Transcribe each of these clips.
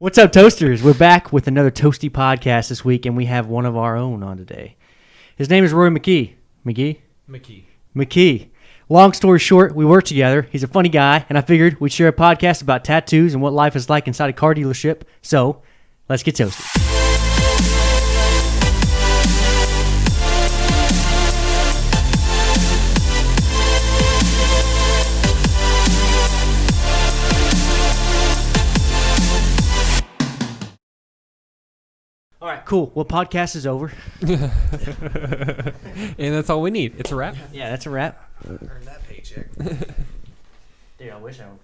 What's up, Toasters? We're back with another Toasty podcast this week, and we have one of our own on today. His name is Rory McKee. McKee. Long story short, we work together. He's a funny guy, and I figured we'd share a podcast about tattoos and what life is like inside a car dealership. So, let's get toasted. All right, cool. Well, podcast is over. And that's all we need. It's a wrap. Yeah, that's a wrap. Earn that paycheck. Dude, I wish I would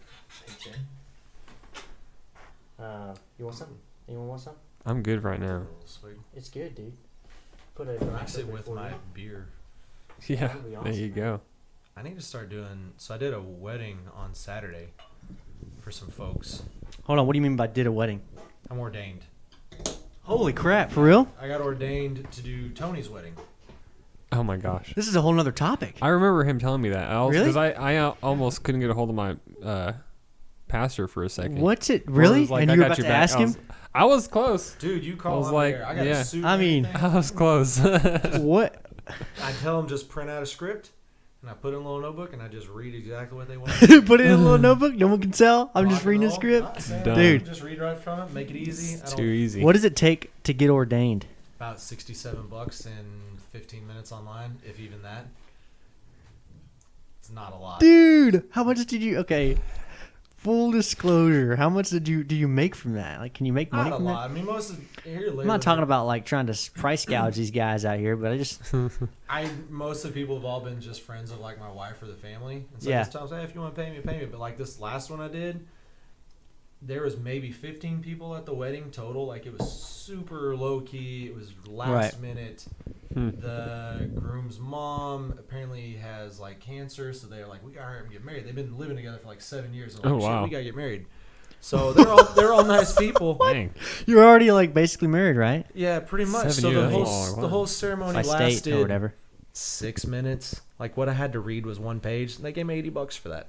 paycheck. You want something? Anyone want something? I'm good right now. Sweet. It's good, dude. Put a Mix it with my beer. Yeah, That'd be there you go. I need to start doing. So I did a wedding on Saturday for some folks. Hold on, what do you mean by did a wedding? I'm ordained. Holy crap, for real? I got ordained to do Tony's wedding. Oh my gosh. This is a whole nother topic. I remember him telling me that. Really? Because I almost couldn't get a hold of my pastor for a second. What's it? Or Really? it was like, And I you were got about to your back. ask him? I was close. Dude, you call I was him like, there. I got yeah. a suit. I mean- and everything. I was close. What? I tell them just print out a script, and I put it in a little notebook, and I just read exactly what they want. Put it in a little notebook? No one can tell? I'm just Rock and reading a roll. script? Not saying Done. Dude. Just read right from it. Make it easy. It's too easy. What does it take to get ordained? About $67 in 15 minutes online, if even that. It's not a lot. Dude, how much did you... Okay, full disclosure. How much do you make from that? Like, can you make money Not a from that? lot. I mean, most of here. I'm not talking about, like, trying to price gouge these guys out here, but I just... Most of the people have all been just friends of like my wife or the family. And so Yeah. this time, hey, if you want to pay me, pay me. But like this last one I did, there was maybe 15 people at the wedding total. Like it was super low key. It was last minute. The groom's mom apparently has like cancer, so they're like, we gotta hurry up and get married. They've been living together for like 7 years. And Oh, like, wow. Shit, we gotta get married. So they're all nice people. Dang. You're already, like, basically married, right? Yeah, pretty much. 7 So years. the Wow. whole ceremony By state lasted or whatever. 6 minutes. Like what I had to read was one page. They gave me $80 for that.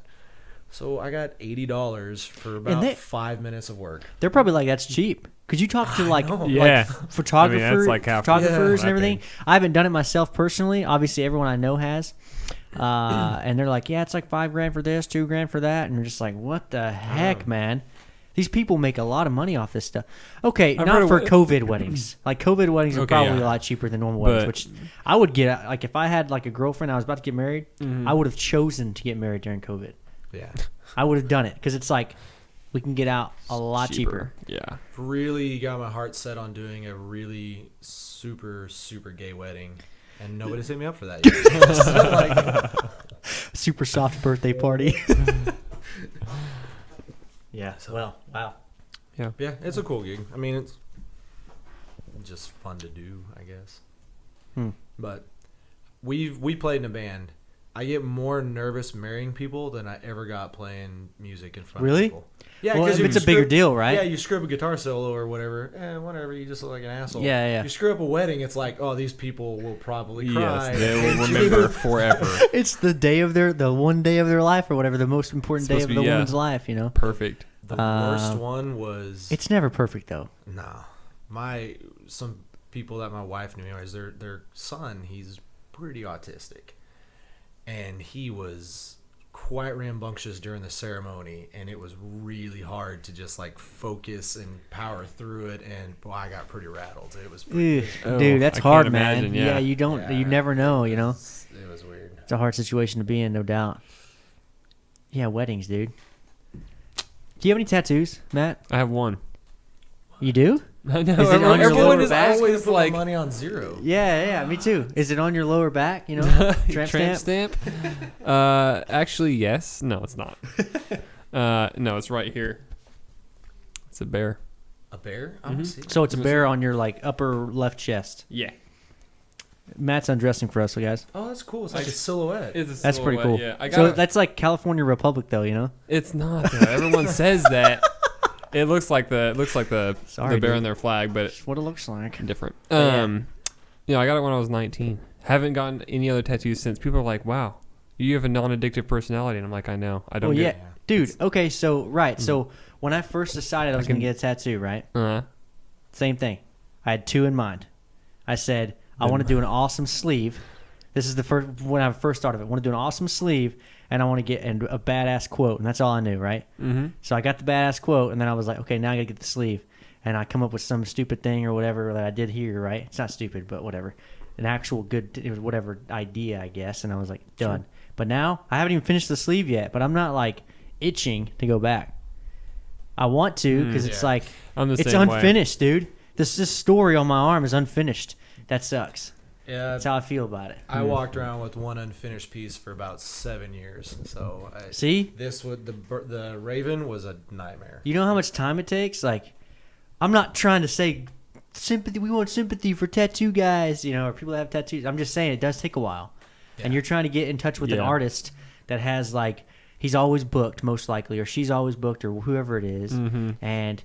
So I got $80 for about 5 minutes of work. They're probably like, that's cheap. Could you talk to, like, know. Yeah. photographers, I mean, that's like half- photographers Yeah. and everything? I haven't done it myself personally. Obviously, everyone I know has. And they're like, yeah, it's like $5,000 for this, $2,000 for that. And you're just like, what the heck, man? These people make a lot of money off this stuff. Okay, I've not heard for of COVID weddings. Like, COVID weddings are Okay, probably yeah. a lot cheaper than normal weddings, But- which I would get. Like, if I had, like, a girlfriend, I was about to get married, I would have chosen to get married during COVID. Yeah. I would have done it because it's like we can get out a lot cheaper. Yeah. Really got my heart set on doing a really super, super gay wedding. And nobody's hit me up for that yet. So, like, Super soft birthday party. Yeah. Well, wow. yeah, it's a cool gig. I mean, it's just fun to do, I guess. But we played in a band. I get more nervous marrying people than I ever got playing music in front Really? of people. Yeah, Well, because if it's a bigger deal, right? Yeah, you screw up a guitar solo or whatever. Whatever. You just look like an asshole. Yeah, yeah. You screw up a wedding, it's like, oh, these people will probably cry. Yes, they will remember forever. It's the one day of their life or whatever, the most important day of Supposed the to be, woman's life, you know? Perfect. The worst one was It's never perfect, though. some people that my wife knew anyways, their son, he's pretty autistic. And he was quite rambunctious during the ceremony, and it was really hard to just like focus and power through it. And boy, I got pretty rattled. It was pretty Ugh, Oh, dude, that's I hard, can't man. imagine, yeah. You never know, you know? It was weird. It's a hard situation to be in, no doubt. Yeah, weddings, dude. Do you have any tattoos, Matt? I have one. You do? I know. Is it on your everyone lower is back? always Put like my money on zero. Yeah, me too. Is it on your lower back, you know? Tramp stamp? Actually, yes. No, it's not. No, it's right here. It's a bear. A bear? I don't see it. So it's a bear on your, like, upper left chest. Yeah. Matt's undressing for us, so guys. Oh, that's cool. It's like a silhouette. It's a That's pretty cool. silhouette, Yeah. So that's like California Republic, though, you know? It's not. Though. Everyone says that. It looks like the Sorry, bear dude. on their flag, but That's what it looks like. different. Yeah. Yeah, I got it when I was 19. Haven't gotten any other tattoos since. People are like, "Wow, you have a non-addictive personality," and I'm like, "I know. I don't." Well, do yeah, it. dude. Okay, so right, so when I first decided I was going to get a tattoo, right? Uh-huh. Same thing. I had 2 in mind. I said, I want to do an awesome sleeve. This is the first, when I first started it. I want to do an awesome sleeve, and I want to get a badass quote, and that's all I knew, right? Mm-hmm. So I got the badass quote, and then I was like, okay, now I got to get the sleeve. And I come up with some stupid thing or whatever that I did here, right? It's not stupid, but whatever. An actual good, it was whatever idea, I guess. And I was like, done. Sure. But now, I haven't even finished the sleeve yet, but I'm not like itching to go back. I want to, because it's like, it's unfinished, dude. This story on my arm is unfinished. That sucks. Yeah, that's how I feel about it. I walked around with one unfinished piece for about 7 years. So see, this would the Raven was a nightmare. You know how much time it takes? Like, I'm not trying to say sympathy. We want sympathy for tattoo guys, or people that have tattoos. I'm just saying it does take a while, and you're trying to get in touch with an artist that has like he's always booked most likely, or she's always booked, or whoever it is, and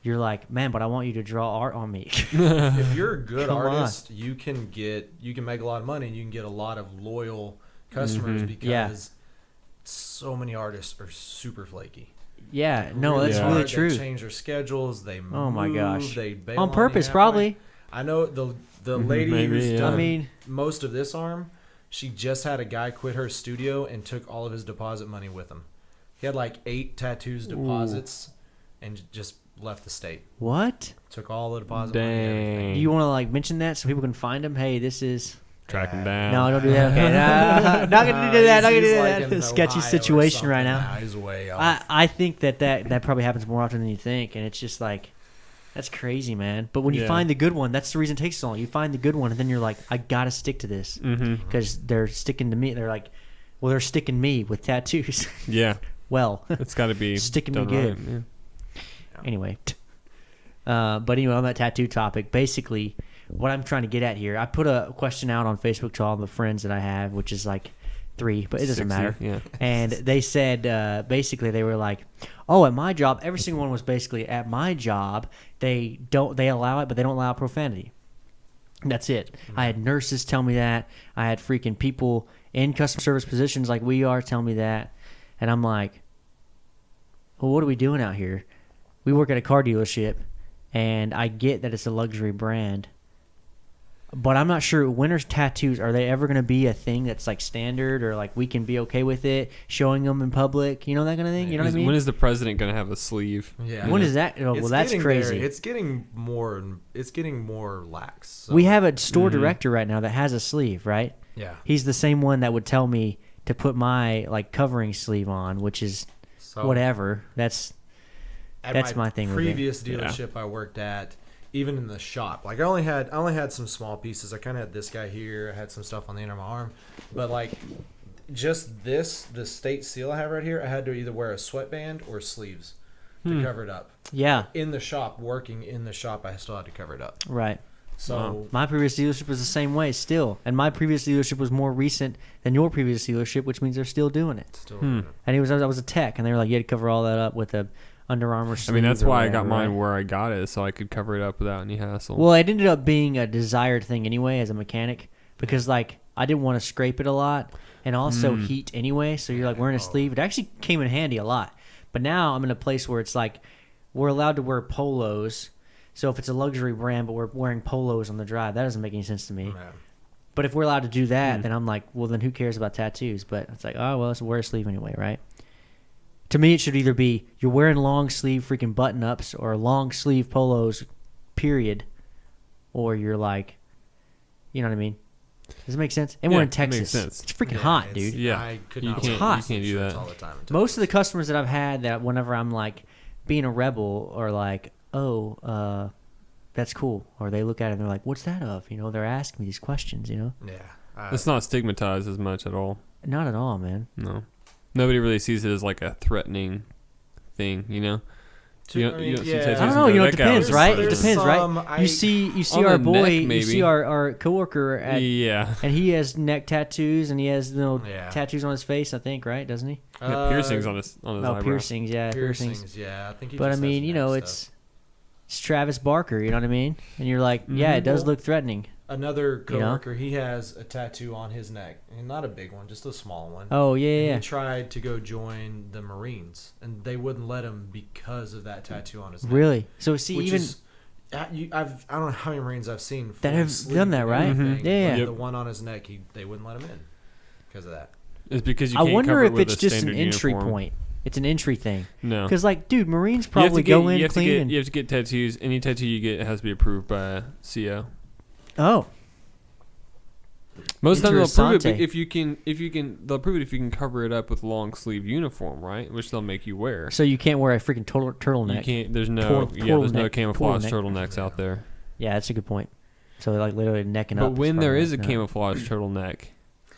you're like, man, but I want you to draw art on me. If you're a good artist, you can make a lot of money, and you can get a lot of loyal customers because so many artists are super flaky. Yeah, no, that's really true. They change their schedules. They move. Oh my gosh, they bail on purpose, probably. I know the lady who's done most of this arm. She just had a guy quit her studio and took all of his deposit money with him. He had like 8 tattoos deposits, and just left the state. What? Took all the deposit money. And everything. Do you want to like mention that so people can find him? Hey, this is. Track him down. No, don't do that. Okay, not gonna do that. Not gonna do that. Like sketchy situation right now. He's way off. I think that probably happens more often than you think, and it's just like, that's crazy, man. But when you find the good one, that's the reason it takes so long. You find the good one, and then you're like, I gotta stick to this because they're sticking to me. They're like, well, they're sticking me with tattoos. Yeah. Well, it's got to be sticking me good. Right, yeah. Anyway, but anyway, on that tattoo topic, basically. What I'm trying to get at here, I put a question out on Facebook to all the friends that I have, which is like 3, but it doesn't 60, matter. Yeah. And they said, basically, they were like, "Oh, at my job, every single one was basically at my job. They allow it, but they don't allow profanity. And that's it." I had nurses tell me that. I had freaking people in customer service positions like we are tell me that, and I'm like, "Well, what are we doing out here? We work at a car dealership, and I get that it's a luxury brand." But I'm not sure, winter's tattoos, are they ever going to be a thing that's like standard or like we can be okay with it, showing them in public, that kind of thing? You know what I mean? When is the president going to have a sleeve? Yeah. When is that? Oh, well, that's crazy. It's getting more lax. So. We have a store director right now that has a sleeve, right? Yeah. He's the same one that would tell me to put my like covering sleeve on, which is whatever. That's my thing with it. Previous dealership I worked at, even in the shop, like I only had some small pieces. I kind of had this guy here. I had some stuff on the end of my arm, but like just the state seal I have right here, I had to either wear a sweatband or sleeves to cover it up. Yeah. In the shop, working in the shop, I still had to cover it up. Right. So my previous dealership was the same way still, and my previous dealership was more recent than your previous dealership, which means they're still doing it. Doing it. And I was a tech, and they were like, you had to cover all that up with a Under Armour sleeve. I mean, that's why I got mine right? where I got it, so I could cover it up without any hassle. Well, it ended up being a desired thing anyway as a mechanic because, like, I didn't want to scrape it a lot and also heat anyway. So you're like wearing a sleeve. It actually came in handy a lot. But now I'm in a place where it's like we're allowed to wear polos. So if it's a luxury brand, but we're wearing polos on the drive, that doesn't make any sense to me. Yeah. But if we're allowed to do that, then I'm like, well, then who cares about tattoos? But it's like, oh, well, let's wear a sleeve anyway, right? To me, it should either be you're wearing long sleeve freaking button ups or long sleeve polos, period, or you're like, you know what I mean? Does it make sense? And we're in Texas. Makes sense. It's freaking hot, dude. Yeah, I could you not can't, hot. You can't do that all the time. Most of the customers that I've had that whenever I'm like being a rebel are like, oh, that's cool, or they look at it and they're like, what's that of? They're asking me these questions. Yeah, it's not stigmatized as much at all. Not at all, man. No. Nobody really sees it as like a threatening thing, You don't see tattoos I don't know. It depends, right? It depends, right? I You see on our the boy, neck, you maybe. see our coworker at, Yeah. and he has neck tattoos and he has tattoos on his face, I think, right? Doesn't he? Yeah, piercings on his eyebrow. Piercings, yeah, piercings. Yeah, I think. But I mean, it's Travis Barker, you know what I mean? And you're like, yeah, it does look threatening. Another coworker, he has a tattoo on his neck, and not a big one, just a small one. Oh yeah, And yeah. he tried to go join the Marines, and they wouldn't let him because of that tattoo on his neck. Really? So see, Which even is, I don't know how many Marines I've seen that have sleep done that, and right? everything, Yeah, but yeah. the one on his neck, they wouldn't let him in because of that. It's because you I can't wonder cover it if with it's a just an standard entry uniform. point. It's an entry thing. No. Because like, dude, Marines You have probably to get- go in you have to clean. get- and, You have to get tattoos. Any tattoo you get has to be approved by a CO. oh, Most of the time they'll approve it Interessante. they'll approve it if you can cover it up with long sleeve uniform, right? Which they'll make you wear. so you can't wear a freaking turtleneck. You can't. There's no. There's no turtleneck- camouflage turtleneck. turtlenecks out there. Yeah, that's a good point. So like literally necking But up. when there is a no. camouflage turtleneck,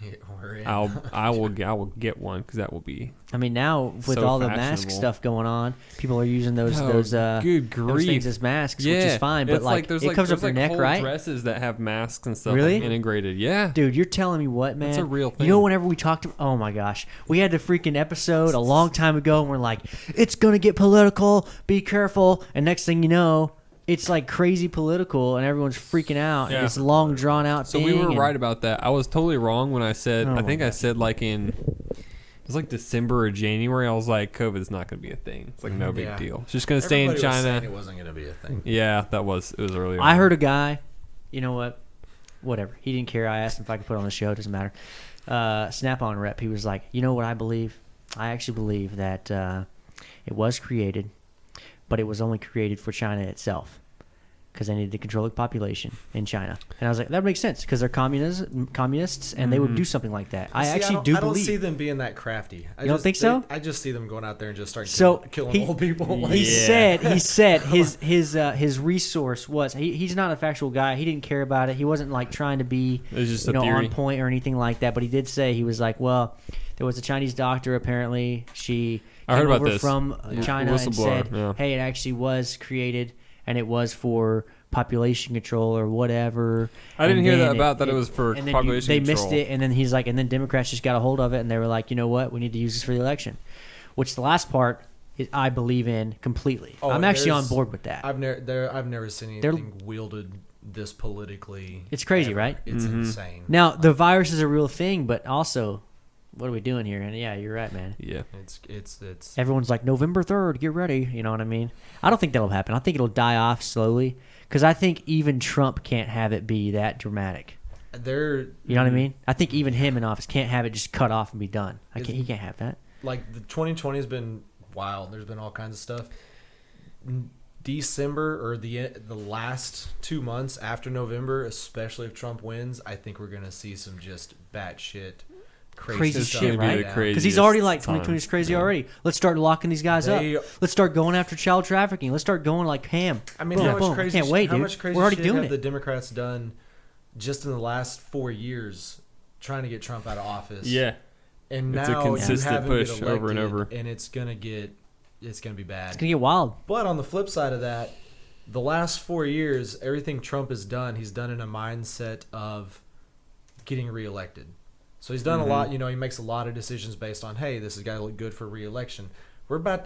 Yeah, we're in. I will get one because that will be. I mean, now with So all the mask fashionable. stuff going on, people are using those Oh, those good those grief. things as masks, which is fine. But It's like, there's it comes up your neck, whole right? Dresses that have masks and stuff Really? integrated. Yeah. Dude, you're telling me what, man? That's a real thing. You know, whenever we talked, oh my gosh, we had the freaking episode a long time ago, and we're like, it's gonna get political. Be careful. And next thing you know, it's like crazy political, and everyone's freaking out. Yeah. And it's a long, drawn out So thing. we were and- right about that. I was totally wrong when I said. Oh I my think I gosh. said like in. It was like December or January. I was like, COVID's not going to be a thing. It's like no big Yeah. deal. It's just going to stay in Everybody was saying China. it wasn't going to be a thing. Yeah, it was earlier. I heard a guy, you know what? Whatever. He didn't care. I asked him if I could put it on the show. It doesn't matter. Snap-on rep. He was like, you know what I believe? I actually believe that it was created, but it was only created for China itself because they needed to control the population in China. And I was like, that makes sense because they're communists, and they would do something like that. I See, actually don't- do I don't believe. see them being that crafty. You don't think so? I just see them going out there and just start So killing old people. He Yeah. said his resource was he's not a factual guy. He didn't care about it. He wasn't like trying to be It was just a on theory. point or anything like that. But he did say he was like, well, there was a Chinese doctor apparently. She I heard came about over this. from China and Whistleblower, said, yeah. hey, it actually was created and it was for population control or whatever. I didn't And hear that then about that it was for and then population they control. missed it, and then he's like, and then Democrats just got a hold of it, and they were like, you know what, we need to use this for the election. Which the last part is, I believe in completely. Oh, I'm actually on there's- board with that. I've never seen They're- anything wielded this politically. It's crazy, ever. right? It's Mm-hmm. insane. Now the virus is a real thing, but also, what are we doing here? And yeah, you're right, man. Yeah. It's Everyone's like November 3rd, get ready. You know what I mean? I don't think that'll happen. I think it'll die off slowly because I think even Trump can't have it be that dramatic. they're You know what I mean? I think even him in office can't have it just cut off and be done. He can't have that. like the 2020 has been wild. There's been all kinds of stuff. December or the last 2 months after November, especially if Trump wins, I think we're gonna see some just batshit Crazy stuff shit, go right? down. Because he's already like time. 2020 is crazy Yeah. already. Let's start locking these guys They- up. Let's start going after child trafficking. Let's start going like ham. I mean, Boom, how much boom. crazy? I can't wait, how dude. much crazy We're already shit doing have it. the Democrats done just in the last 4 years trying to get Trump out of office? Yeah. and It's a now consistent you have him get push over and elected, over. and it's gonna be bad. It's gonna get wild. But on the flip side of that, the last 4 years, everything Trump has done, he's done in a mindset of getting reelected. So he's done a lot. You know, he makes a lot of decisions based on, hey, this is got to look good for reelection.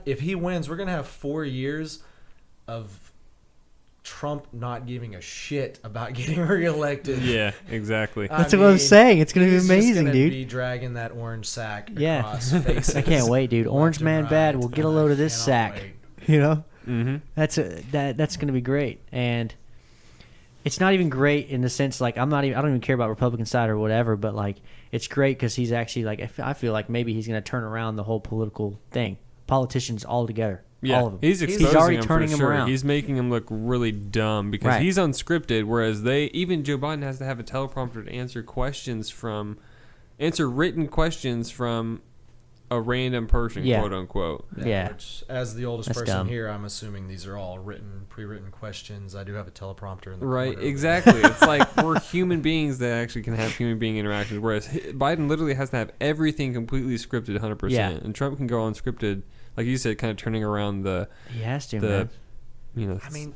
If he wins, we're gonna have 4 years of Trump not giving a shit about getting reelected. Yeah, exactly. That's what I'm saying. It's gonna be he's just amazing, gonna dude. Be dragging that orange sack Yeah. across faces. I can't wait, dude. left Orange and man right, bad. We'll get a and load I of this cannot sack. wait. You know, Mm-hmm. that's gonna be great. And it's not even great in the sense like I don't even care about Republican side or whatever. But like it's great because he's actually like I feel like maybe he's gonna turn around the whole political thing. Politicians all together. Yeah, All of them. he's exposing already them turning for them sure. around. He's making them look really dumb because Right. he's unscripted, whereas even Joe Biden has to have a teleprompter to answer written questions from a random person, Yeah. quote unquote. Yeah. Which, as the oldest That's person dumb. here, I'm assuming these are all pre-written questions. I do have a teleprompter in the Right, corner. exactly. It's like we're human beings that actually can have human being interactions, whereas Biden literally has to have everything completely scripted 100%. Yeah. And Trump can go unscripted, like you said, kind of turning around He has to, the man. you know. I mean,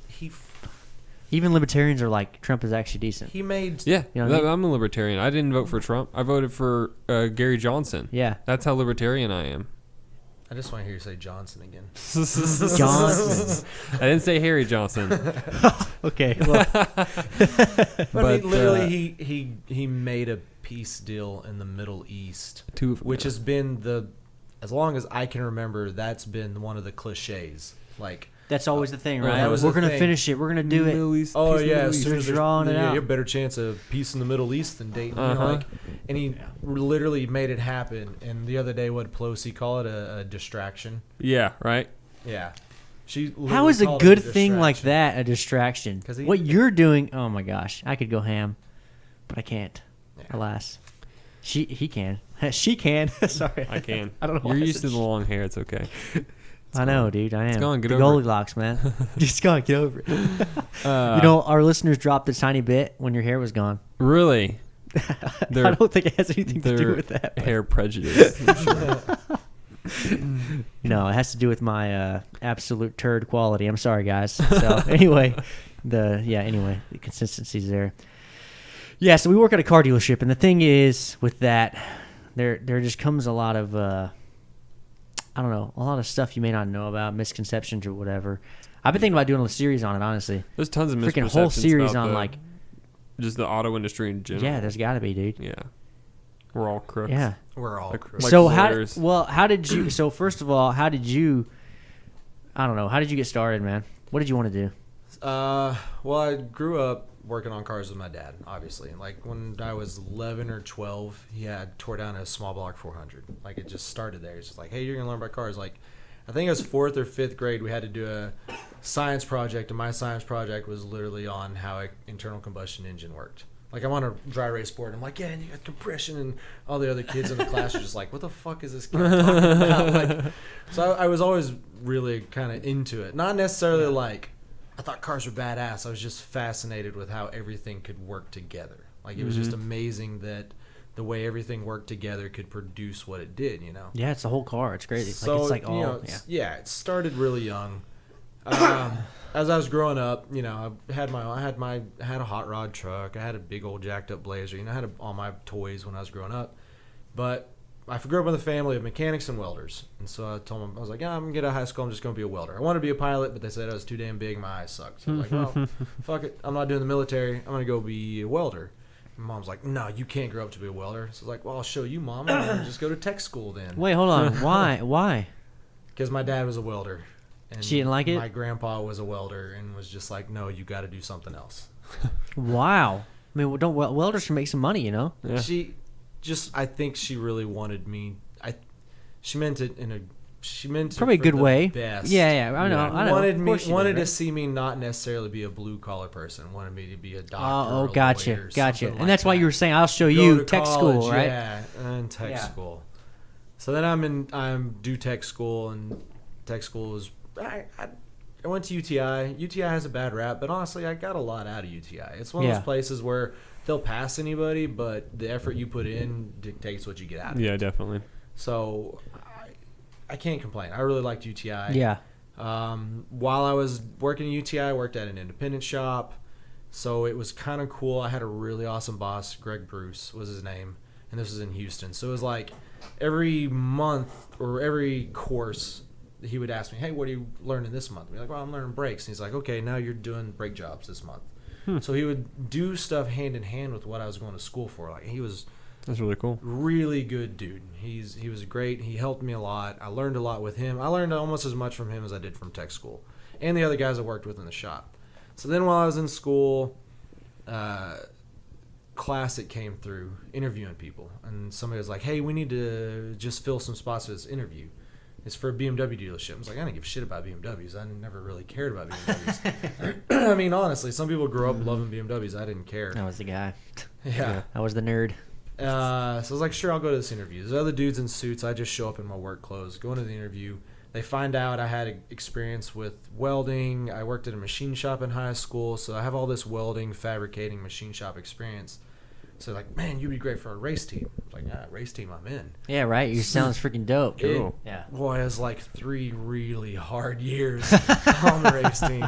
Even libertarians are like Trump is actually decent. he made Yeah, You know what I mean? I'm a libertarian. I didn't vote for Trump. I voted for Gary Johnson. Yeah. That's how libertarian I am. I just want to hear you say Johnson again. Johnson. I didn't say Harry Johnson. Okay. Well, But I mean, But, literally, he made a peace deal in the Middle East, Two of them. which has been as long as I can remember, that's been one of the cliches. Like, that's always the thing, Well, right? that was We're the gonna thing. finish it. We're gonna do it. Middle East, oh peace in the yeah, Middle as East. soon as They're there's drawing it you out. have a better chance of peace in the Middle East than dating. Uh-huh. And he literally made it happen. And the other day, what did Pelosi call it? A distraction. Yeah, right. Yeah. She How is a called it good thing like distraction. that a distraction? 'Cause he- What you're doing, oh my gosh, I could go ham, but I can't. Yeah. Alas, he can, she can. Sorry, I can. I don't know. You're why I used said to the long hair. It's okay. I know, dude. I am. gone, get the over it. Goldilocks, man. Just gone. Get over it. Uh, Our listeners dropped a tiny bit when your hair was gone. really, I They're- don't think it has anything to do their with that. but- hair prejudice. I'm sure. it has to do with my absolute turd quality. I'm sorry, guys. So anyway, the consistency's there. Yeah, so we work at a car dealership, and the thing is with that, there just comes a lot of I don't know, a lot of stuff you may not know about, misconceptions or whatever. I've been thinking about doing a series on it, honestly. There's tons of Freaking misperceptions whole series about on the- like, just the auto industry in general. yeah, there's got to be, dude. Yeah, we're all crooks. Yeah. We're all Like- crooked. like So lawyers. how did you? So first of all, how did you? I don't know. How did you get started, man? What did you want to do? Well, I grew up working on cars with my dad, obviously. Like, when I was 11 or 12, he had tore down a small block 400. Like, it just started there. It's just like, hey, you're going to learn about cars. Like, I think it was 4th or 5th grade, we had to do a science project, and my science project was literally on how an internal combustion engine worked. Like, I'm on a dry race board. I'm like, yeah, and you got compression, and all the other kids in the class are just like, what the fuck is this guy talking about? Like, so I was always really kind of into it. Not necessarily like I thought cars were badass. I was just fascinated with how everything could work together. Like, it was just amazing that the way everything worked together could produce what it did, you know? Yeah, it's the whole car. It's crazy. So, Like it's like all it started really young. As I was growing up, I had a hot rod truck. I had a big old jacked up Blazer. I had all my toys when I was growing up. But I grew up with a family of mechanics and welders. And so I told them, I was like, I'm going to get out of high school. I'm just going to be a welder. I wanted to be a pilot, but they said I was too damn big. My eyes sucked. So I was like, well, fuck it. I'm not doing the military. I'm going to go be a welder. And Mom's like, no, you can't grow up to be a welder. So I was like, well, I'll show you, Mom. I'm just go to tech school then. Wait, hold on. Why? Because my dad was a welder. And She didn't like it? My grandpa was a welder and was just like, no, you got to do something else. Wow. I mean, don't welders can make some money, you know? Yeah. I think she really wanted me. She meant it Probably a for good the way. Best. Yeah, I know. I know. Wanted to see me not necessarily be a blue collar person. Wanted me to be a doctor. Oh, or a gotcha. lawyer, Gotcha. something And like that's why that. you were saying, I'll show Go you to tech college, school, right? Yeah, and tech Yeah. school. So then I'm do tech school, and tech school is I went to UTI. UTI has a bad rap, but honestly, I got a lot out of UTI. It's one of those places where they'll pass anybody, but the effort you put in dictates what you get out of it. Yeah, definitely. So I can't complain. I really liked UTI. Yeah. While I was working at UTI, I worked at an independent shop. So it was kind of cool. I had a really awesome boss. Greg Bruce was his name. And this was in Houston. So it was like every month or every course, he would ask me, hey, what are you learning this month? I'd be like, well, I'm learning brakes. And he's like, okay, now you're doing brake jobs this month. So he would do stuff hand in hand with what I was going to school for. Like, he was That's really cool. really good dude. He was great. He helped me a lot. I learned a lot with him. I learned almost as much from him as I did from tech school and the other guys I worked with in the shop. So then while I was in school, Classic came through interviewing people, and somebody was like, hey, we need to just fill some spots for this interview. It's for a BMW dealership. I was like, I didn't give a shit about BMWs. I never really cared about BMWs. I mean, honestly, some people grow up loving BMWs. I didn't care. I was the guy. Yeah. I was the nerd. So I was like, sure, I'll go to this interview. There's other dudes in suits. I just show up in my work clothes, go into the interview. They find out I had experience with welding. I worked at a machine shop in high school, so I have all this welding, fabricating, machine shop experience. So they're like, man, you'd be great for a race team. I was like, yeah, race team, I'm in. Yeah, right. You sounds freaking dope. Cool. Yeah. Boy, it was like 3 really hard years on the race team.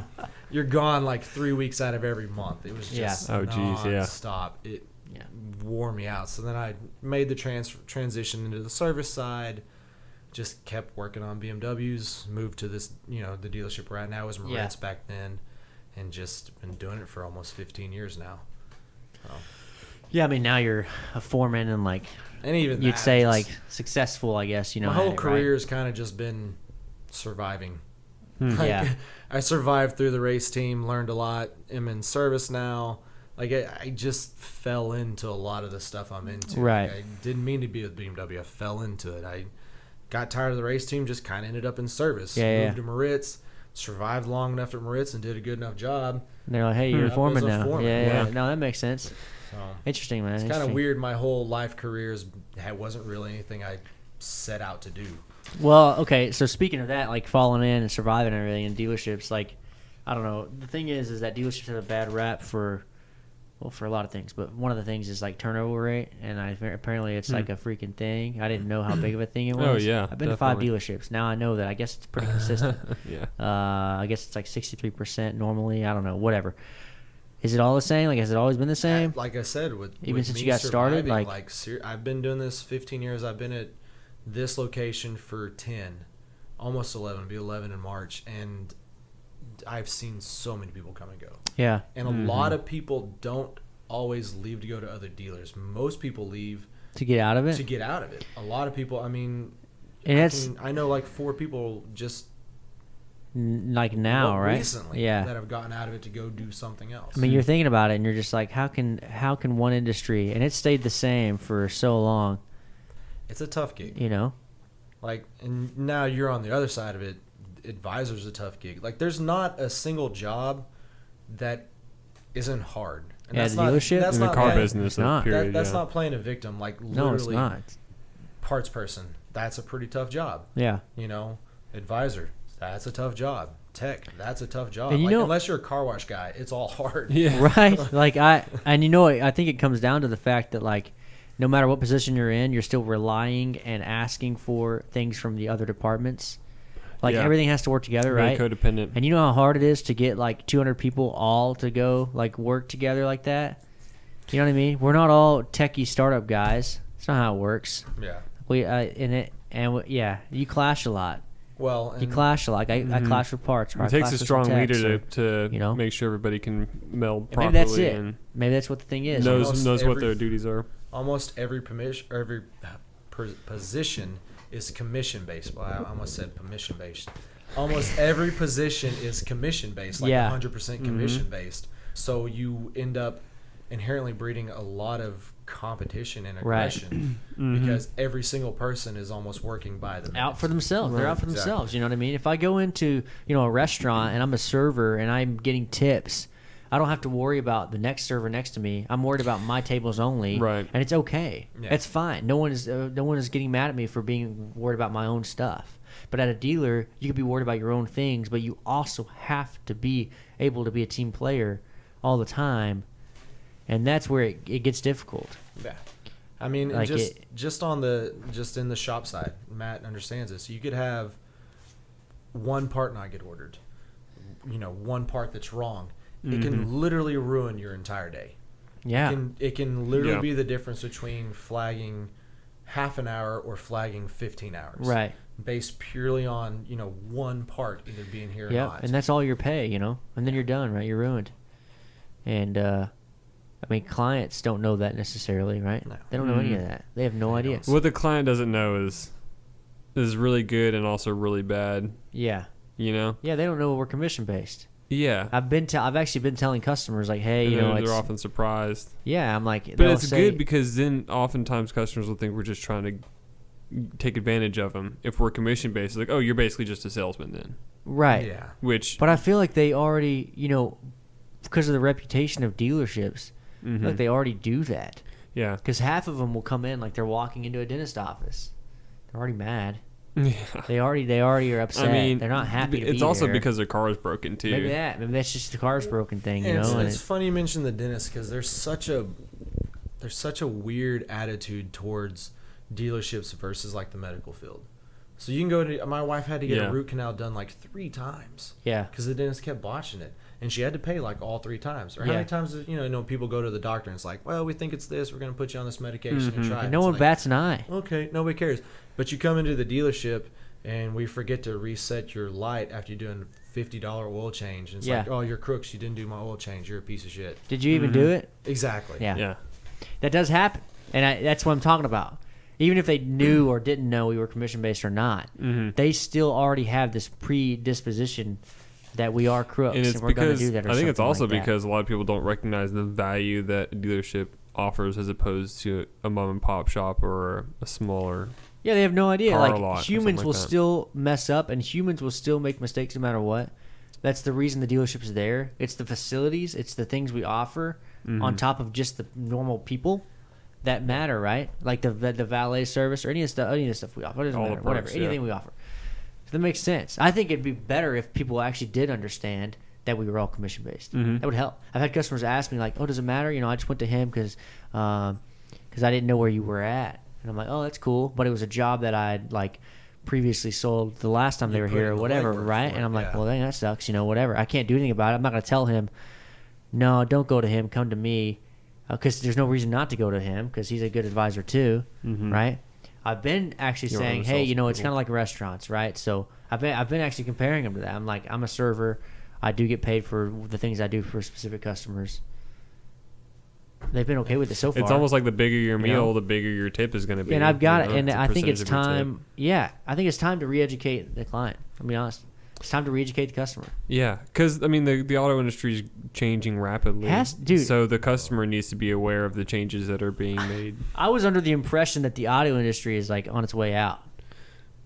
You're gone like 3 weeks out of every month. It was just Oh, geez, yeah. stop. It Yeah. wore me out. So then I made the transition into the service side. just kept working on BMWs, moved to this, the dealership we're at now was Moritz back then, and just been doing it for almost 15 years now. So. Yeah, I mean, now you're a foreman and and even you'd say successful, I guess, my whole career has kind of just been surviving. Yeah. I survived through the race team, learned a lot, am in service now. I just fell into a lot of the stuff I'm into. Right. I didn't mean to be with BMW. I fell into it. I got tired of the race team, just kind of ended up in service. Moved to Moritz, survived long enough at Moritz and did a good enough job. And they're like, hey, you're a foreman now. Foreman. Yeah. No, that makes sense. So, interesting, man. It's kind of weird. My whole life career wasn't really anything I set out to do. Well, okay, so speaking of that, falling in and surviving and everything in dealerships, I don't know. The thing is that dealerships have a bad rap for a lot of things, but one of the things is turnover rate, and apparently it's a freaking thing. I didn't know how big of a thing it was. Oh yeah, I've been to 5 dealerships. Now I know that. I guess it's pretty consistent. Yeah. I guess it's 63% normally. I don't know. Whatever. Is it all the same? Has it always been the same? Like I said, even since you got started, I've been doing this 15 years. I've been at this location for 10, almost 11. It'll be 11 in March, and I've seen so many people come and go. Yeah. And a lot of people don't always leave to go to other dealers. Most people leave to get out of it. A lot of people. I mean, and I know 4 people just now, right? Recently, that have gotten out of it to go do something else. I mean, you're thinking about it, and you're just how can one industry, and it stayed the same for so long. It's a tough gig, and now you're on the other side of it. Advisor's a tough gig. There's not a single job that isn't hard. And that's the dealership, that's in the not car business. Period, that's not playing a victim. Literally, no, it's not. Parts person, that's a pretty tough job. Yeah. Advisor, that's a tough job. Tech, that's a tough job. And unless you're a car wash guy, it's all hard. Yeah. Right. I think it comes down to the fact that no matter what position you're in, you're still relying and asking for things from the other departments. Everything has to work together, very right? Codependent. And you know how hard it is to get 200 people all to go work together like that. You know what I mean? We're not all techie startup guys. That's not how it works. Yeah. You clash a lot. Well, you clash a lot. I clash with parts. It takes a strong leader to make sure everybody can meld properly. Maybe that's it. And maybe that's what the thing is. Knows what their duties are. Almost every position is commission based. Well, I almost said permission based. Almost every position is commission based, 100% commission based. So you end up inherently breeding a lot of competition and aggression because every single person is almost working by them. Out for themselves. Right. They're out for themselves. You know what I mean? If I go into a restaurant and I'm a server and I'm getting tips, I don't have to worry about the next server next to me. I'm worried about my tables only, right? And it's okay. Yeah. It's fine. No one is getting mad at me for being worried about my own stuff. But at a dealer, you could be worried about your own things, but you also have to be able to be a team player all the time, and that's where it gets difficult. Yeah, I mean, just in the shop side, Matt understands this. You could have one part not get ordered, one part that's wrong. It can literally ruin your entire day. Yeah. It can literally be the difference between flagging half an hour or flagging 15 hours. Right. Based purely on, one part either being here or not. And that's all your pay, and then you're done, right? You're ruined. And, clients don't know that necessarily, right? No. They don't know any of that. They have no idea. What the client doesn't know is really good and also really bad. Yeah. Yeah, they don't know we're commission based. Yeah, I've actually been telling customers hey, they're often surprised. Yeah, I'm but it's good because then oftentimes customers will think we're just trying to take advantage of them. If we're commission based, like, oh, you're basically just a salesman then, right? Yeah. But I feel like they already, because of the reputation of dealerships, they already do that. Yeah, because half of them will come in like they're walking into a dentist office. They're already mad. Yeah. They already are upset. They're not happy to be It's also there. because their car is broken too. Maybe that's just the car's broken thing, It's funny you mention the dentist because there's such a weird attitude towards dealerships versus the medical field. So you can go to my wife had to get a root canal done 3 times. Yeah. Because the dentist kept botching it. And she had to pay like all 3 times. Or how many times, people go to the doctor and it's like, well, we think it's this. We're going to put you on this medication and try it. And no one bats an eye. Okay, nobody cares. But you come into the dealership and we forget to reset your light after you're doing $50 oil change. And it's like, oh, you're crooks. You didn't do my oil change. You're a piece of shit. Did you even do it? Exactly. Yeah. That does happen. And that's what I'm talking about. Even if they knew or didn't know we were commission-based or not, they still already have this predisposition that we are crooks and we're going to do that or I think it's also like because a lot of people don't recognize the value that a dealership offers as opposed to a mom-and-pop shop or a smaller they have no idea. car lot Like, or humans something will like that. still mess up and humans will still make mistakes no matter what. That's the reason the dealership's there. It's the facilities. It's the things we offer on top of just the normal people that matter, right? Like the valet service or any of the stuff we offer. It doesn't All the matter. Whatever. perks, Anything we offer. So that makes sense. I think it'd be better if people actually did understand that we were all commission based. That would help. I've had customers ask me like, "Oh, does it matter? I just went to him because I didn't know where you were at." And I'm like, "Oh, that's cool." But it was a job that I'd like previously sold the last time they were here or whatever, right? And I'm like, "Well, dang, that sucks. Whatever. I can't do anything about it. I'm not going to tell him, no, don't go to him. Come to me." Because there's no reason not to go to him because he's a good advisor too, right? I've been actually saying, hey, it's kind of like restaurants, right? So I've been actually comparing them to that. I'm like, I'm a server. I do get paid for the things I do for specific customers. They've been okay with it so far. It's almost like the bigger your meal, the bigger your tip is going to be. And I've got it, and I think it's time. Yeah, I think it's time to re-educate the client. I'll be honest. It's time to re-educate the customer. Yeah, because the auto industry is changing rapidly. Dude. So the customer needs to be aware of the changes that are being made. I was under the impression that the auto industry is like on its way out.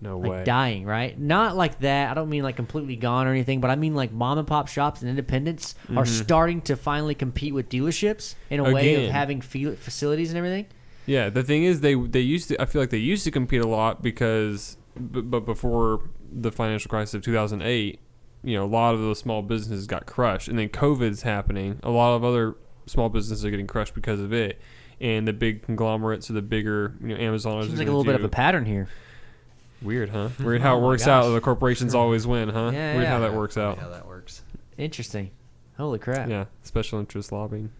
No like way. Dying, right? Not like that. I don't mean like completely gone or anything, but I mean like mom and pop shops and independents are starting to finally compete with dealerships in a way of having facilities and everything. Yeah, the thing is they used to. I feel like they used to compete a lot because, but before the financial crisis of 2008, a lot of those small businesses got crushed, and then COVID's happening. A lot of other small businesses are getting crushed because of it, and the big conglomerates or the bigger, Amazon. Seems like a little bit of a pattern here. Weird, huh? Weird how it works out. The corporations always win, huh? Yeah, Weird how that works out. How that works. Interesting. Holy crap. Yeah, special interest lobbying.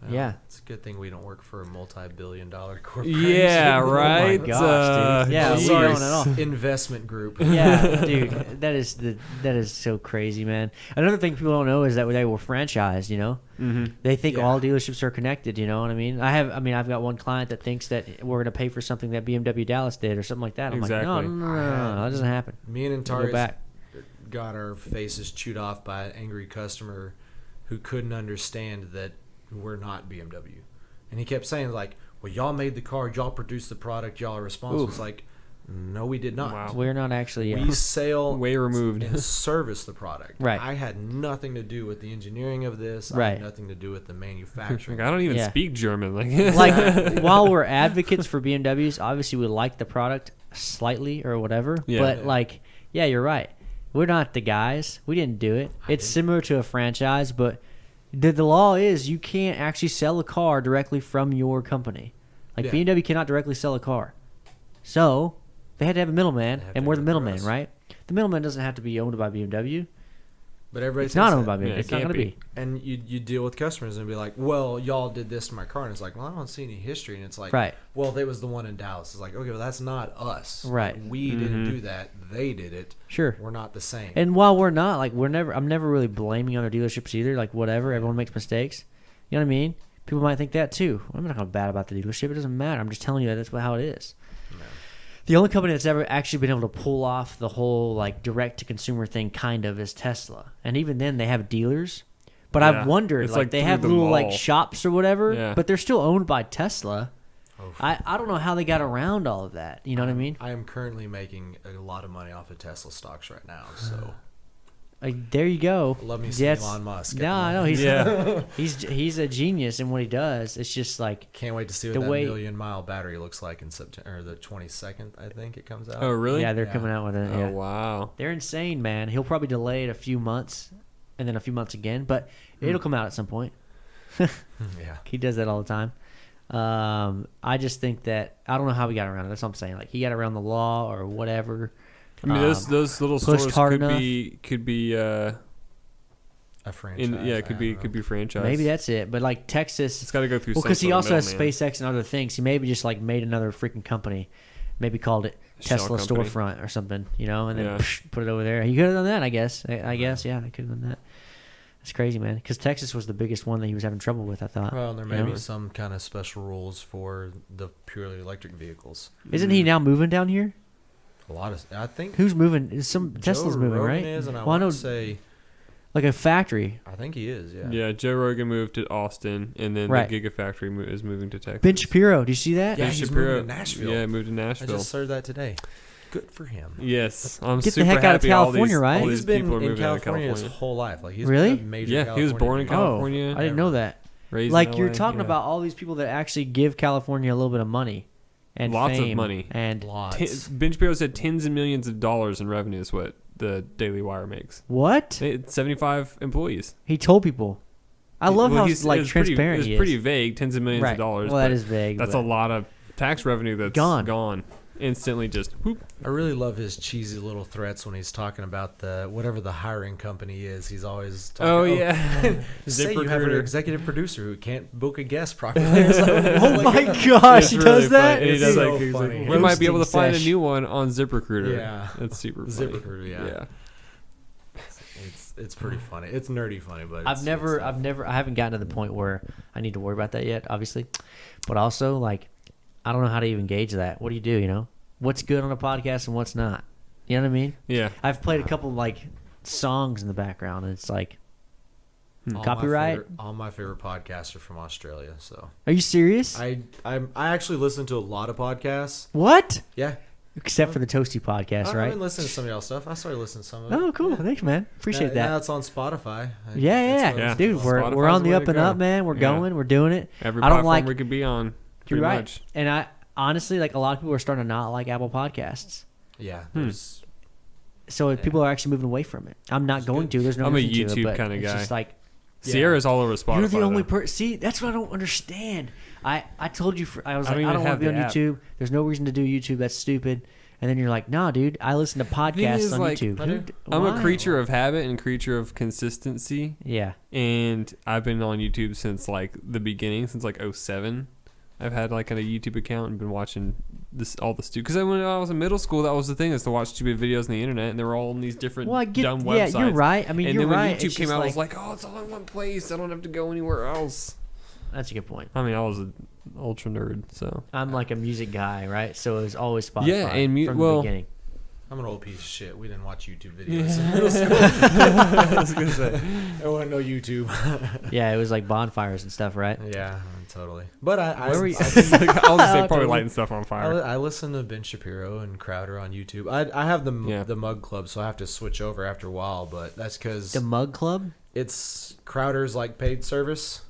Yeah. It's a good thing we don't work for a multi-billion-dollar corporation. Yeah, right. Oh my gosh, dude. Yeah, we don't at all. Investment group. Yeah, dude, that is so crazy, man. Another thing people don't know is that they were franchised. They think all dealerships are connected. You know what I mean? I've got one client that thinks that we're gonna pay for something that BMW Dallas did or something like that. I'm Exactly. like, no, that doesn't happen. Me and Go Antares back. got our faces chewed off by an angry customer who couldn't understand that we're not BMW. And he kept saying like, well, y'all made the car, y'all produced the product, y'all are responsible. It's like, no, we did not. Wow. We're not actually. We sell Way removed. and service the product. Right. I had nothing to do with the engineering of this. I Right. had nothing to do with the manufacturing. I don't even Yeah. speak German. Like, while we're advocates for BMWs, obviously we like the product slightly or whatever. Yeah. But like, yeah, you're right. We're not the guys. We didn't do it. It's similar to a franchise, but the law is you can't actually sell a car directly from your company. Like BMW cannot directly sell a car. So they had to have a middleman, and we're the middleman, right? The middleman doesn't have to be owned by BMW. But everybody It's not thinks owned that. by BMW. Yeah, It's not it going to can't be. And you deal with customers and be like, well, y'all did this to my car. And it's like, well, I don't see any history. And it's like, Right. well, they was the one in Dallas. It's like, okay, well, that's not us. Right. We didn't do that. They did it. Sure. We're not the same. And while we're not, like, I'm never really blaming other dealerships either. Like, whatever. Everyone makes mistakes. You know what I mean? People might think that too. I'm not going to bad about the dealership. It doesn't matter. I'm just telling you that's how it is. The only company that's ever actually been able to pull off the whole like direct to consumer thing kind of is Tesla. And even then they have dealers. But Yeah. I've wondered, It's like like they through have the little like mall. shops or whatever, Yeah. but they're still owned by Tesla. Oh. I don't know how they got around all of that. You know what I mean? I am currently making a lot of money off of Tesla stocks right now. So Like, there you go. love me some Elon Musk. No, I know he's Yeah. he's a genius in what he does. It's just like Can't wait to see what The that way- million-mile battery looks like in September, or the 22nd, I think it comes out. Oh, really? yeah, they're Yeah. coming out with it. Oh, Yeah. wow. They're insane, man. He'll probably delay it a few months and then a few months again, but it'll come out at some point. Yeah. He does that all the time. I just think that I don't know how he got around it. That's what I'm saying. Like he got around the law or whatever. I mean, those little pushed stores hard could enough. be A franchise. It could be franchise. Maybe that's it. But like Texas, It's got to go through. well, some because he sort of also has middleman. SpaceX and other things. He maybe just like made another freaking company, maybe called it Shell Tesla company. Storefront or something, and then Yeah. put it over there. He could have done that, I guess. I guess, yeah, he could have done that. That's crazy, man. Because Texas was the biggest one that he was having trouble with, I thought. Well, and there You may know? be some kind of special rules for the purely electric vehicles. Isn't he now moving down here? A lot of, I think. Who's moving? Is some Tesla's Joe moving, Rogan right? Is, and I Well, I know, want to say, like a factory. I think he is. Yeah. Yeah, Joe Rogan moved to Austin, and then Right. the Gigafactory is moving to Texas. Ben Shapiro, do you see that? Yeah, Ben he's Shapiro, moving to Nashville. Yeah, moved to I Nashville. just heard that today. Good for him. Yes, I'm Get the super heck out of happy all California, these, right? All He's these been people are in moving out of California his California. whole life. Like he's Really? a major Yeah, he was born in dude. California. I didn't know that. Raised Like in you're LA, talking yeah. about all these people that actually give California a little bit of money and Lots of fame money. and Lots. Ben Shapiro said tens of millions of dollars in revenue is what the Daily Wire makes. what? 75 employees. He told people. I love Well, how he's- like it's pretty- transparent It's he is. pretty vague, tens of millions right. of dollars. Well, that but is vague. That's but- a lot of tax revenue that's Gone. Instantly just whoop. I really love his cheesy little threats when he's talking about the whatever the hiring company is. He's always talking, Oh, yeah. say you have an ZipRecruiter. executive producer who can't book a guest properly. It's like, Oh my gosh, It's he really does that? funny. And he It's does so like, he's funny. like, you might be able to Roasting find a sesh. new one on ZipRecruiter. Yeah. That's super funny. ZipRecruiter, yeah. It's pretty funny. It's nerdy funny, but I haven't gotten to the point where I need to worry about that yet, obviously. But also, like, I don't know how to even gauge that. What do? What's good on a podcast and what's not? You know what I mean? Yeah. I've played a couple like songs in the background, and it's like, All copyright? all my favorite podcasts are from Australia. So are you serious? I actually listen to a lot of podcasts. What? Yeah, Except for the Toasty podcast, I've right? been listening to some of y'all's stuff. I started listening to some of it. Oh, cool. Thanks, man. Appreciate Now that. it's on Spotify. Yeah. Dude, we're Spotify's on the the way up to and go. up, man. We're Yeah. going. We're doing it. Every I don't platform like. we could be on. You're Pretty right. much. And I honestly, like, a lot of people are starting to not like Apple Podcasts. Yeah, Hmm. there's So people are actually moving away from it. I'm not That's going good. to. There's no I'm a reason to, YouTube but kinda it's guy. just like, Sierra's all over Spotify. you're the only though. person. See, that's what I don't understand. I told you, I was I like, don't I even don't want have to be on the app. YouTube. There's no reason to do YouTube. That's stupid. And then you're like, nah, dude, I listen to thing podcasts is, on like, YouTube. I do. I'm a Why? creature of habit and creature of consistency. Yeah. And I've been on YouTube since like the beginning, since like 07. I've had like a YouTube account and been watching all the stupid. Because when I was in middle school, that was the thing, is to watch stupid videos on the internet, and they were all on these different Well, I get. dumb Yeah, websites. you're right. I mean, And you're then when right. YouTube It's came just out, I was like, oh, it's all in one place. I don't have to go anywhere else. that's a good point. I mean, I was an ultra nerd, so. I'm like a music guy, right? So it was always Spotify. Yeah, and from well- the beginning. I'm an old piece of shit. We didn't watch YouTube videos in middle school. I was gonna say. There wasn't no YouTube. Yeah, it was like bonfires and stuff, right? Yeah, totally. But I Where were you? I'll just say probably Totally. lighting stuff on fire. I listen to Ben Shapiro and Crowder on YouTube. I have Yeah. the Mug Club, so I have to switch over after a while. But that's because The Mug Club. it's Crowder's like paid service.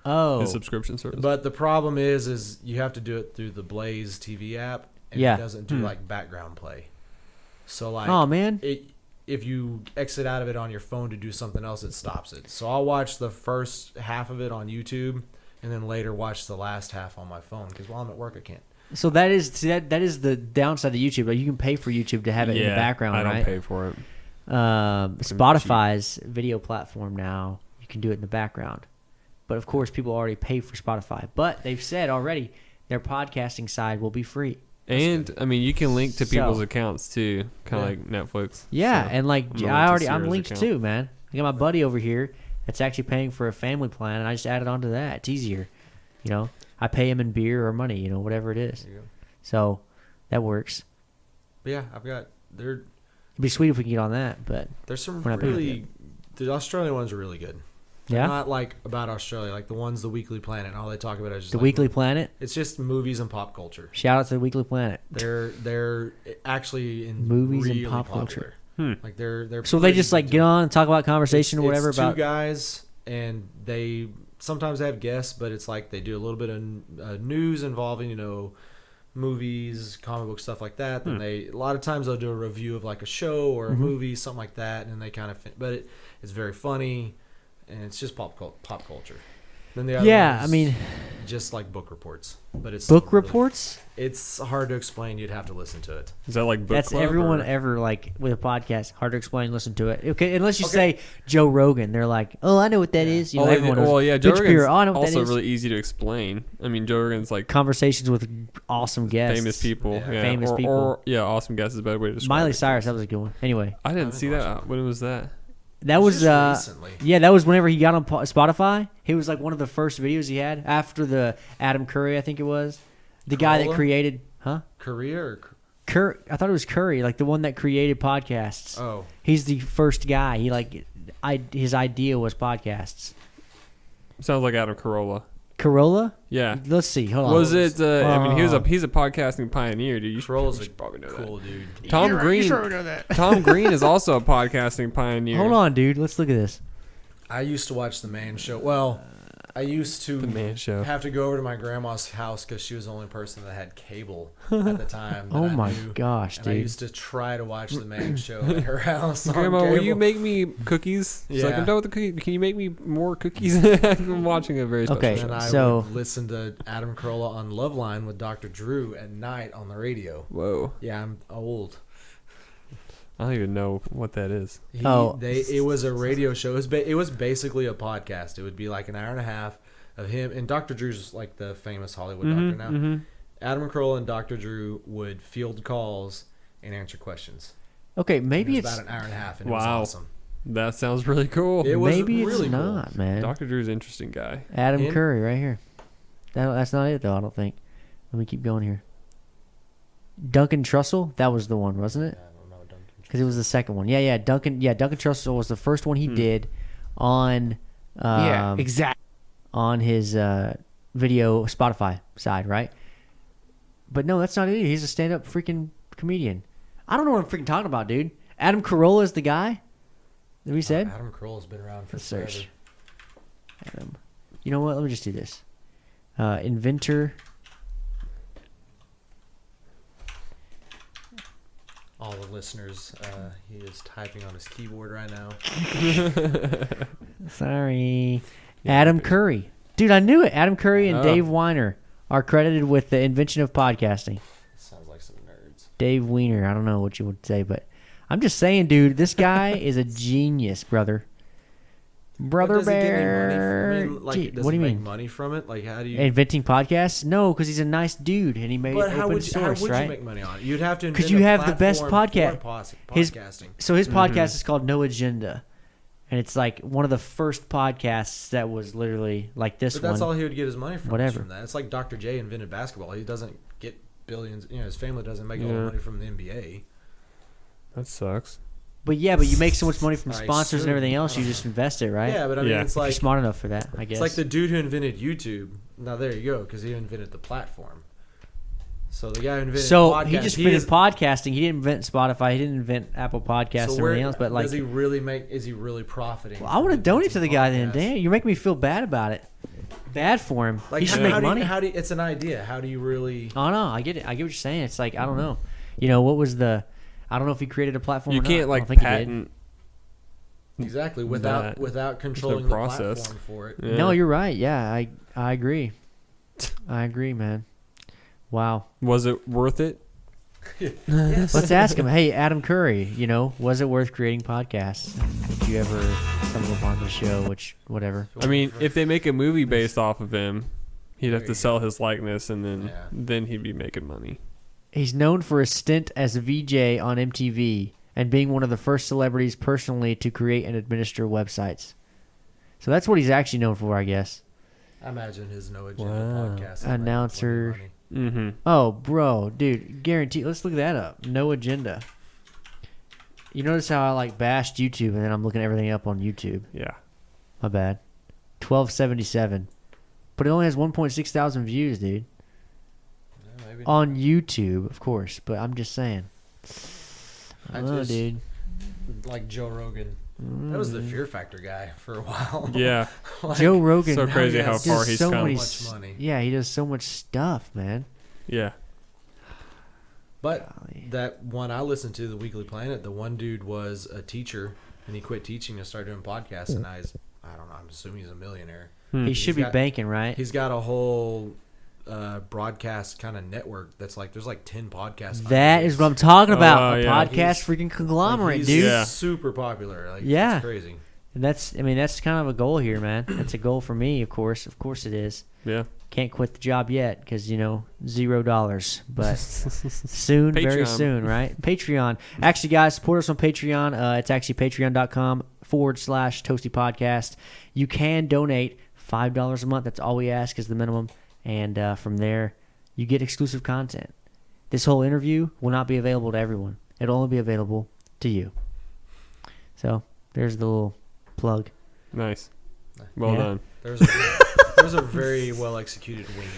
Oh, His subscription service. But the problem is you have to do it through the Blaze TV app, and Yeah. it doesn't do like background play. So like, oh man. if you exit out of it on your phone to do something else, it stops it. So I'll watch the first half of it on YouTube, and then later watch the last half on my phone because while I'm at work I can't. So that is that is the downside of YouTube. Like, you can pay for YouTube to have it in the background, I don't right? pay for it. Spotify's video platform now, you can do it in the background. But of course, people already pay for Spotify. But they've said already their podcasting side will be free. And I mean, you can link to So- people's accounts too, kind of Yeah. like Netflix. Yeah, So, and like I'm gonna link to I'm Sierra's linked account. too, man. I got my buddy over here that's actually paying for a family plan, and I just added on to that. It's easier, I pay him in beer or money, whatever it is. There you go. So that works. But yeah, It'd be sweet if we could get on that, but there's some We're not paying really the Australian ones are really good. yeah, Not like about Australia, like the ones the Weekly Planet and all they talk about is just the like, Weekly Planet. It's just movies and pop culture. Shout out to the Weekly Planet. They're actually in Movies and really pop popular. culture. Like they're So they pretty just like good. get on and talk about conversation or whatever it's about. two guys, and they sometimes have guests, but it's like they do a little bit of news involving movies, comic book stuff like that. Then a lot of times they'll do a review of like a show or a movie, something like that, and then they kind of but it's very funny, and it's just pop culture. Then the other Yeah, one I is mean, just like book reports, but it's Book still really- reports? It's hard to explain. You'd have to listen to it. Is that like book That's club, everyone or- ever like with a podcast. Hard to explain. Listen to it. Okay, unless you say Joe Rogan, they're like, "Oh, I know what that is." You know, everyone knows. well, yeah, Joe Bitch Rogan's beer, oh, I know what also that is. really easy to explain. I mean, Joe Rogan's like Conversations with awesome guests, famous people. Yeah. Yeah, Famous or, people. Or, yeah, awesome guess is a better way to describe Miley it. Cyrus, that was a good one. Anyway, I didn't I see didn't that. watch When was that? that was Just recently. yeah, that was whenever he got on Spotify. He was like one of the first videos he had after the Adam Curry, I think it was, the guy that Carolla? created, Korea or I thought it was Curry, like the one that created podcasts. oh, He's the first guy. He his idea was podcasts. Sounds like Adam Carolla. Carolla? Yeah. Let's see. Hold on. Was it? I mean, Oh. he's a podcasting pioneer, dude. You Carolla's should probably know cool dude. Tom Green. Tom Green is also a podcasting pioneer. Hold on, dude. Let's look at this. I used to watch the Man Show. Well, I used to The Man Show. have to go over to my grandma's house because she was the only person that had cable at the time. that Oh I my knew. gosh, And I dude. used to try to watch the Man Show at her house. on Grandma, will you cable. make me cookies? She's like, Yeah. I'm done with the cookies. Can you make me more cookies? I'm watching a very special Okay, show. And I So- would listen to Adam Carolla on Loveline with Dr. Drew at night on the radio. Whoa. Yeah, I'm old. I don't even know what that is. It was a radio show. It was basically a podcast. It would be like an hour and a half of him, and Dr. Drew's like the famous Hollywood doctor now. Mm-hmm. Adam Carolla and Dr. Drew would field calls and answer questions. Okay, And maybe it was it's about an hour and a half, and Wow. it was awesome. That sounds really cool. It was maybe it's really cool. not, man. Dr. Drew's an interesting guy. Adam In- Curry right here. That's not it though. I don't think. Let me keep going here. Duncan Trussell, that was the one, wasn't it? I don't know, Duncan. Because it was the second one. Yeah, Duncan Trussell was the first one he did on exactly. on his video Spotify side, right? But no, that's not it. He's a stand-up freaking comedian. I don't know what I'm freaking talking about, dude. Adam Carolla is the guy that we said. Adam Carolla's been around for Let's forever. search. Adam. You know what? Let me just do this. Inventor. All the listeners, he is typing on his keyboard right now. Sorry. Adam Curry. Dude, I knew it. Adam Curry and Oh. Dave Weiner are credited with the invention of podcasting. Sounds like some nerds. Dave Weiner. I don't know what you would say, but I'm just saying, dude, this guy is a genius, brother. Brother But does he get any money Bear. I mean, like, Gee, does what do he you make mean? money from it? Like, how do you? Inventing podcasts? No, because he's a nice dude and he made But open how would source, you right? make money on it? You'd have to 'Cause invent you a have the best platform podcast. for His- podcasting. So his podcast is called No Agenda. And it's like one of the first podcasts that was literally like this But that's one. all he would get his money from. Whatever. From that. It's like Dr. J invented basketball. He doesn't get billions. You know, his family doesn't make all the Yeah. money from the NBA. That sucks. But yeah, but you make so much money from I sponsors and assume. everything else, you just invest it, right? Yeah, but I mean, Yeah. it's If you're like smart enough for that, I guess. it's like the dude who invented YouTube. Now there you go, because he invented the platform. So the guy who invented so podcast, he just he invented is- podcasting. He didn't invent Spotify. He didn't invent Apple Podcasts so and where everything else. But like, does he really make? Is he really profiting? well, I want to from donate to the guy then. inventing podcasts? Damn, you're making me feel bad about it. Bad for him. Like he should how, make how do money. You, how do you, it's an idea. How do you really? Oh no, I get it. I get what you're saying. It's like I don't know. You know what was the? I don't know if he created a platform. You or not. can't I like don't think he did. patent. Exactly without That- without there's no controlling the process. platform for it. Yeah. No, you're right. Yeah, I agree. I agree, man. Wow. Was it worth it? Yes. Let's ask him. Hey, Adam Curry. You know, was it worth creating podcasts? Did you ever stumble upon the show? Which, whatever. I mean, if they make a movie based off of him, he'd have There to you sell his likeness, and Yeah. then he'd be making money. He's known for a stint as a VJ on MTV and being one of the first celebrities personally to create and administer websites. So that's what he's actually known for, I guess. I imagine his No Agenda Wow. podcast. Announcer. Mm-hmm. Oh, bro, dude, guarantee. Let's look that up. No Agenda. You notice how I like bashed YouTube and then I'm looking everything up on YouTube. Yeah. My bad. 1277. But it only has 1.6 thousand views, dude. Yeah, maybe. On YouTube, of course. But I'm just saying. I I don't know, just- dude. Like Joe Rogan. That was the Fear Factor guy for a while. Yeah. Like, Joe Rogan. So now crazy he how has far does he's so come. many much money. Yeah, he does so much stuff, man. Yeah. But that one I listened to, the Weekly Planet, the one dude was a teacher and he quit teaching and started doing podcasts. And I I don't know. I'm assuming he's a millionaire. He should be banking, right? He's got a whole broadcast kind of network that's like there's like 10 podcasts. That is what I'm talking about. yeah. Podcast freaking conglomerate, he's dude. super popular. Like, Yeah. it's crazy. And that's kind of a goal here, man. That's a goal for me, of course. Of course it is. Yeah. Can't quit the job yet because, $0. But soon, very Patreon. soon, right? Patreon. Actually, guys, support us on Patreon. It's actually patreon.com/Toasty Podcast. You can donate $5 a month. That's all we ask is the minimum. And from there, you get exclusive content. This whole interview will not be available to everyone. It'll only be available to you. So there's the little plug. Nice. Well done. There's a very well executed wink.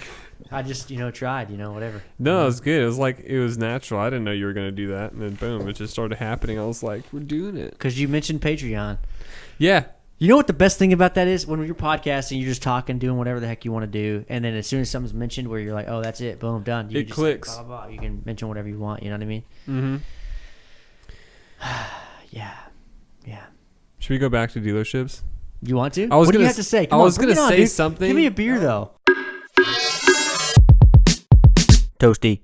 I just, tried, whatever. No, it was good. It was like, it was natural. I didn't know you were going to do that. And then boom, it just started happening. I was like, we're doing it. Because you mentioned Patreon. Yeah. You know what the best thing about that is? When you're podcasting, you're just talking, doing whatever the heck you want to do. And then as soon as something's mentioned where you're like, oh, that's it, boom, done. You It just clicks. Blah, blah, blah. You can mention whatever you want. You know what I mean? Mm-hmm. Yeah. Should we go back to dealerships? You want to? I was What do you gonna have to say? I Come on, was bring gonna it on, say dude. something. Give me a beer, though. Toasty.